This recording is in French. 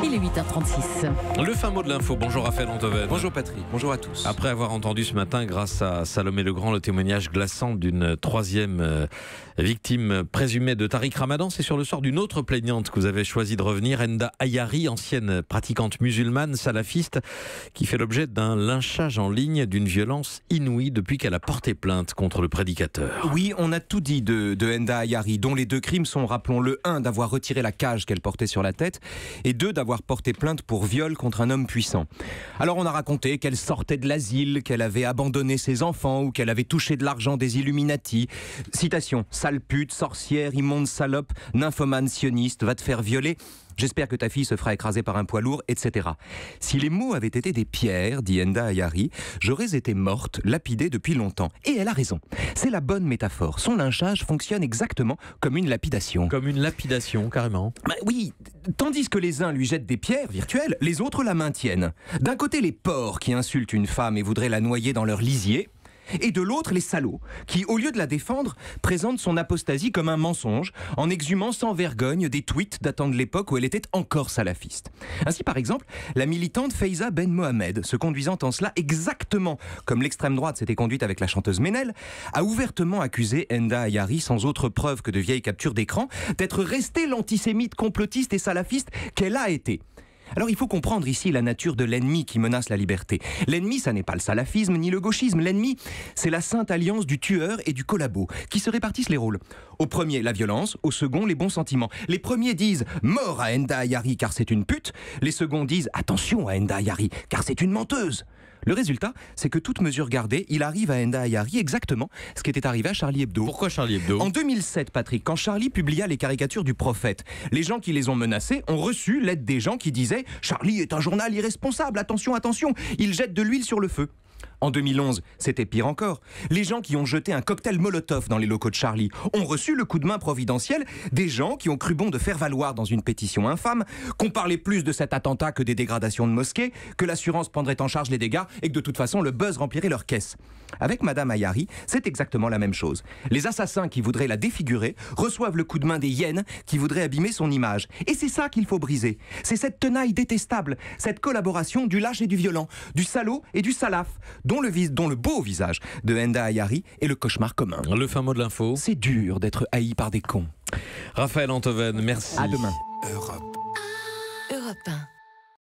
Il est 8h36. Le fin mot de l'info. Bonjour Raphaël Antoven. Bonjour Patrick, bonjour à tous. Après avoir entendu ce matin, grâce à Salomé Legrand, le témoignage glaçant d'une troisième victime présumée de Tariq Ramadan, c'est sur le sort d'une autre plaignante que vous avez choisi de revenir, Enda Ayari, ancienne pratiquante musulmane, salafiste, qui fait l'objet d'un lynchage en ligne d'une violence inouïe depuis qu'elle a porté plainte contre le prédicateur. Oui, on a tout dit de Enda Ayari, dont les deux crimes sont, rappelons-le, 1, d'avoir retiré la cage qu'elle portait sur la tête, et 2, d'avoir porté plainte pour viol contre un homme puissant. Alors on a raconté qu'elle sortait de l'asile, qu'elle avait abandonné ses enfants ou qu'elle avait touché de l'argent des Illuminati. Citation: sale pute, sorcière, immonde salope, nymphomane sioniste, va te faire violer. J'espère que ta fille se fera écraser par un poids lourd, etc. Si les mots avaient été des pierres, dit Enda Ayari, j'aurais été morte, lapidée depuis longtemps. Et elle a raison. C'est la bonne métaphore. Son lynchage fonctionne exactement comme une lapidation. Comme une lapidation, carrément. Oui, tandis que les uns lui jettent des pierres virtuelles, les autres la maintiennent. D'un côté, les porcs qui insultent une femme et voudraient la noyer dans leur lisier, et de l'autre, les salauds, qui, au lieu de la défendre, présentent son apostasie comme un mensonge, en exhumant sans vergogne des tweets datant de l'époque où elle était encore salafiste. Ainsi, par exemple, la militante Faiza Ben Mohamed, se conduisant en cela exactement comme l'extrême droite s'était conduite avec la chanteuse Ménel, a ouvertement accusé Enda Ayari, sans autre preuve que de vieilles captures d'écran, d'être restée l'antisémite complotiste et salafiste qu'elle a été. Alors il faut comprendre ici la nature de l'ennemi qui menace la liberté. L'ennemi, ça n'est pas le salafisme ni le gauchisme. L'ennemi, c'est la sainte alliance du tueur et du collabo, qui se répartissent les rôles. Au premier, la violence. Au second, les bons sentiments. Les premiers disent « mort à Enda Ayari car c'est une pute ». Les seconds disent « attention à Enda Ayari car c'est une menteuse ». Le résultat, c'est que toute mesure gardée, il arrive à Enda Ayari exactement ce qui était arrivé à Charlie Hebdo. Pourquoi Charlie Hebdo ? En 2007, Patrick, quand Charlie publia les caricatures du prophète, les gens qui les ont menacés ont reçu l'aide des gens qui disaient « Charlie est un journal irresponsable, attention, attention, il jette de l'huile sur le feu ». En 2011, c'était pire encore. Les gens qui ont jeté un cocktail Molotov dans les locaux de Charlie ont reçu le coup de main providentiel des gens qui ont cru bon de faire valoir dans une pétition infâme qu'on parlait plus de cet attentat que des dégradations de mosquées, que l'assurance prendrait en charge les dégâts et que de toute façon le buzz remplirait leur caisse. Avec Madame Ayari, c'est exactement la même chose. Les assassins qui voudraient la défigurer reçoivent le coup de main des hyènes qui voudraient abîmer son image. Et c'est ça qu'il faut briser. C'est cette tenaille détestable, cette collaboration du lâche et du violent, du salaud et du salaf, dont le beau visage de Enda Ayari est le cauchemar commun. Le fin mot de l'info. C'est dur d'être haï par des cons. Raphaël Antoven, merci. À demain. Europe 1.